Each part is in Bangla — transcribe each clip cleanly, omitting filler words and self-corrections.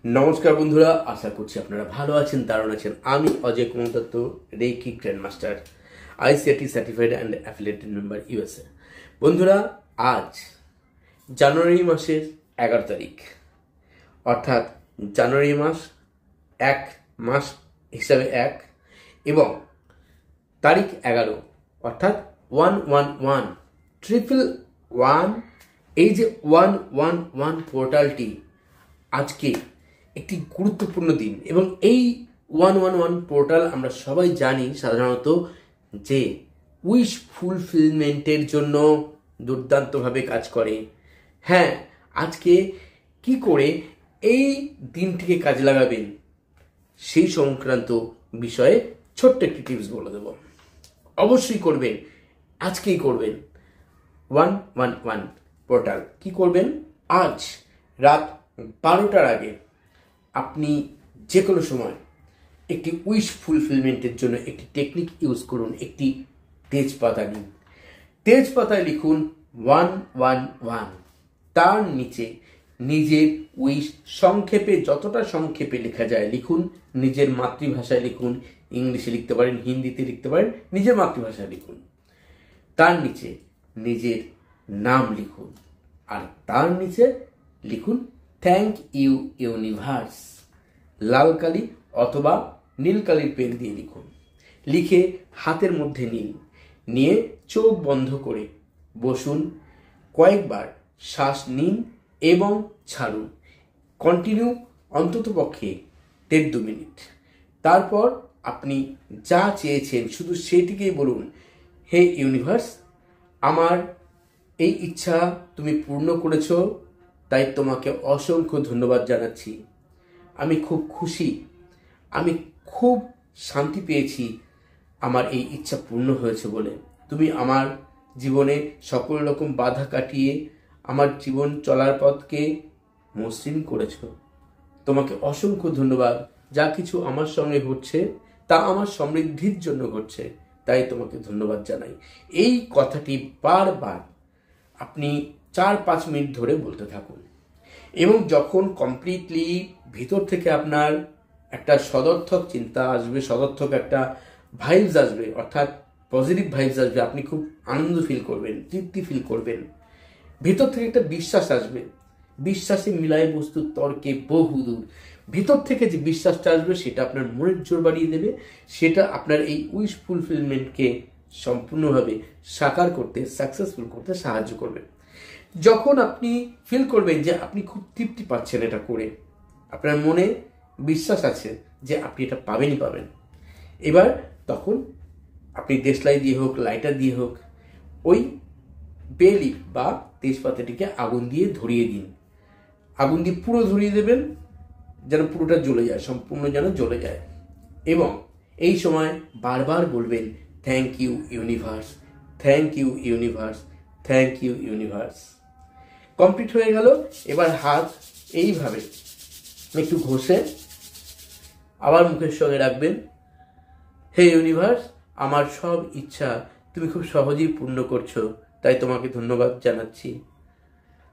নমস্কার বন্ধুরা, আশা করছি আপনারা ভালো আছেন, দারুণ আছেন। আমি Ajay Kumar Dutta, reiki grand master, ICIT certified and affiliated member USA. বন্ধুরা, আজ জানুয়ারি মাসের 11 তারিখ, অর্থাৎ জানুয়ারি মাস এক মাস হিসাবে এক, এবং তারিখ 11 অর্থাৎ 111 এই যে 111 পোর্টালটি আজকে একটি গুরুত্বপূর্ণ দিন। এবং এই 111 পোর্টাল আমরা সবাই জানি সাধারণত যে উইশ ফুলফিলমেন্টের জন্য দুর্দান্তভাবে কাজ করে। হ্যাঁ, আজকে কি করে এই দিনটিকে কাজে লাগাবেন সেই সংক্রান্ত বিষয়ে ছোট্ট একটি টিপস বলে দেব। অবশ্যই করবেন, আজকেই করবেন। 111 পোর্টাল কি করবেন? আজ রাত 12টার আগে আপনি যে কোনো সময় একটি উইশ ফুলফিলমেন্টের জন্য একটি টেকনিক ইউজ করুন। একটি তেজপাতা নিন, তেজপাতায় লিখুন 111, তার নিচে নিজের উইশ সংক্ষেপে, যতটা সংক্ষেপে লেখা যায় লিখুন। নিজের মাতৃভাষায় লিখুন, ইংলিশে লিখতে পারেন, হিন্দিতে লিখতে পারেন, নিজের মাতৃভাষায় লিখুন। তার নিচে নিজের নাম লিখুন, আর তার নিচে লিখুন থ্যাংক ইউ ইউনিভার্স। লাল কালি অথবা নীল কালির পেন দিয়ে লিখুন। লিখে হাতের মধ্যে নিন, নিয়ে চোখ বন্ধ করে বসুন। কয়েকবার শ্বাস নিন এবং ছাড়ুন। কন্টিনিউ অন্ততপক্ষে 1.5-2 মিনিট। তারপর আপনি যা চেয়েছেন শুধু সেটিকেই বলুন, হে ইউনিভার্স, আমার এই ইচ্ছা তুমি পূর্ণ করেছো, তাই তোমাকে অসংখ্য ধন্যবাদ জানাচ্ছি। আমি খুব খুশি, আমি খুব শান্তি পেয়েছি আমার এই ইচ্ছা পূর্ণ হয়েছে বলে। তুমি আমার জীবনে সকল রকম বাধা কাটিয়ে আমার জীবন চলার পথকে মসৃণ করেছো। তোমাকে অসংখ্য ধন্যবাদ। যা কিছু আমার সঙ্গে ঘটছে তা আমার সমৃদ্ধির জন্য ঘটছে, তাই তোমাকে ধন্যবাদ জানাই। এই কথাটি বারবার আপনি 4-5 মিনিট ধরে বলতে থাকুন। এবং যখন কমপ্লিটলি ভিতর থেকে আপনার একটা সদর্থক চিন্তা আসবে, সদর্থক একটা ভাইবস আসবে, অর্থাৎ পজিটিভ ভাইবস আসবে, আপনি খুব আনন্দ ফিল করবেন, তৃপ্তি ফিল করবেন। ভিতর থেকে একটা বিশ্বাস আসবে। বিশ্বাসে মিলায় বস্তু তর্কে বহুদূর। ভিতর থেকে যে বিশ্বাসটা আসবে সেটা আপনার মনের জোর বাড়িয়ে দেবে, সেটা আপনার এই উইশ ফুলফিলমেন্টকে সম্পূর্ণভাবে সাকার করতে, সাকসেসফুল করতে সাহায্য করবে। যখন আপনি ফিল করবেন যে আপনি খুব তৃপ্তি পাচ্ছেন এটা করে, আপনার মনে বিশ্বাস আছে যে আপনি এটা পাবেনই পাবেন, এবার তখন আপনি দেশলাই দিয়ে হোক, লাইটার দিয়ে হোক, ওই বে লিফ বা তেজপাতাটিকে আগুন দিয়ে ধরিয়ে দিন। আগুন দিয়ে পুরো ধরিয়ে দেবেন, যেন পুরোটা জ্বলে যায়, সম্পূর্ণ যেন জ্বলে যায়। এবং এই সময় বারবার বলবেন thank you universe, thank you universe, thank you universe. Complete হয়ে গেল। এবার হাত এইভাবে একটু ঘষে আবার মুখের সঙ্গে রাখবেন। হে ইউনিভার্স, আমার সব ইচ্ছা তুমি খুব সহজেই পূর্ণ করছো, তাই তোমাকে ধন্যবাদ জানাচ্ছি।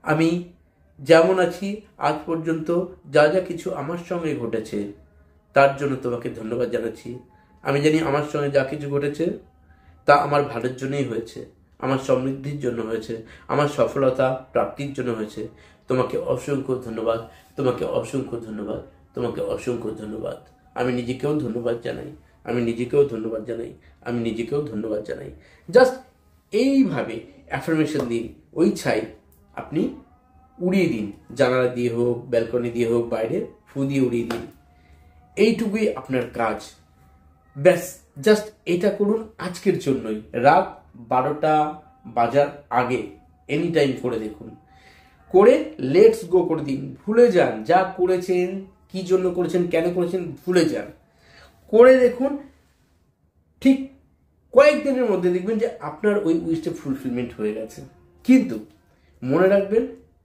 আমি যেমন আছি আজ পর্যন্ত, যা যা কিছু আমার সঙ্গে ঘটেছে তার জন্য তোমাকে ধন্যবাদ জানাচ্ছি। আমি জানি আমার সঙ্গে যা কিছু ঘটেছে তা আমার ভালোর জন্যই হয়েছে, আমার সমৃদ্ধির জন্য হয়েছে, আমার সফলতা প্রাপ্তির জন্য হয়েছে। তোমাকে অসংখ্য ধন্যবাদ, তোমাকে অসংখ্য ধন্যবাদ, তোমাকে অসংখ্য ধন্যবাদ। আমি নিজেকেও ধন্যবাদ জানাই, আমি নিজেকেও ধন্যবাদ জানাই, আমি নিজেকেও ধন্যবাদ জানাই। জাস্ট এইভাবে অ্যাফার্মেশন দিন। ওই ছাই আপনি উড়িয়ে দিন, জানালা দিয়ে হোক, ব্যালকনি দিয়ে হোক, বাইরে ফু দিয়ে উড়িয়ে দিন। এইটুকুই আপনার কাজ। ব্যাস, জাস্ট এটা করুন আজকের জন্যই। রাত 12টা বাজার আগে এনি টাইম করে দেখুন, করে লেটস গো করে দিন। ভুলে যান যা করেছেন, কি জন্য করেছেন, কেন করেছেন, ভুলে যান। করে দেখুন, ঠিক কয়েকদিনের মধ্যে দেখবেন যে আপনার ওই উইশটা ফুলফিলমেন্ট হয়ে গেছে। কিন্তু মনে রাখবেন,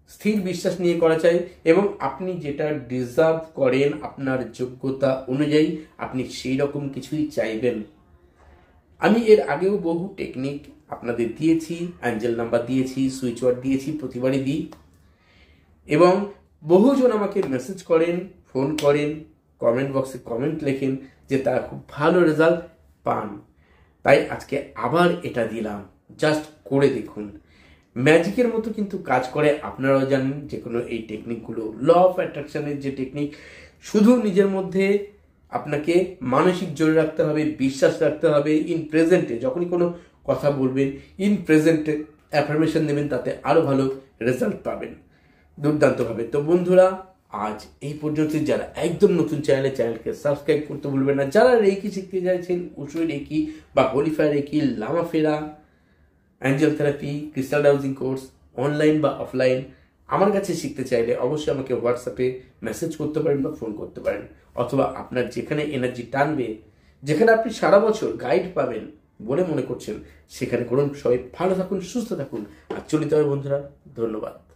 স্থির বিশ্বাস নিয়ে করা চাই, এবং আপনি যেটা ডিজার্ভ করেন আপনার যোগ্যতা অনুযায়ী আপনি সেই রকম কিছুই চাইবেন। আমি এর আগেও বহু টেকনিক আপনাদের দিয়েছি, অ্যাঞ্জেল নাম্বার দিয়েছি, সুইচ ওয়ার্ড দিয়েছি, প্রতিবারই দিই। এবং বহুজন আমাকে মেসেজ করেন, ফোন করেন, কমেন্ট বক্সে কমেন্ট লেখেন যে তারা খুব ভালো রেজাল্ট পান। তাই আজকে আবার এটা দিলাম, জাস্ট করে দেখুন। ম্যাজিকের মতো কিন্তু কাজ করে, আপনারাও জানেন যে কোনো এই টেকনিকগুলো। ল অফ অ্যাট্রাকশনের যে টেকনিক, শুধু নিজের মধ্যে আপনাকে মানসিক জোরে রাখতে হবে, বিশ্বাস রাখতে হবে। ইন প্রেজেন্টে যখনই কোনো কথা বলবেন, ইন প্রেজেন্টে অ্যাফার্মেশন দেবেন, তাতে আরও ভালো রেজাল্ট পাবেন দুর্দান্তভাবে। তো বন্ধুরা, আজ এই পর্যন্ত। যারা একদম নতুন চ্যানেলকে সাবস্ক্রাইব করতে ভুলবেন না। যারা রেকি শিখতে চাইছেন, উসুই রেকি বা হোলিফায়ার রেকি, লামা ফেরা, Angel therapy, crystal dowsing course, online বা অফলাইন, আমার কাছে শিখতে চাইলে অবশ্যই আমাকে হোয়াটসঅ্যাপে মেসেজ করতে পারেন বা ফোন করতে পারেন। অথবা আপনার যেখানে এনার্জি টানবে, যেখানে আপনি সারা বছর গাইড পাবেন বলে মনে করছেন, সেখানে করুন। সবাই ভালো থাকুন, সুস্থ থাকুন আর চলিত হবে বন্ধুরা। ধন্যবাদ।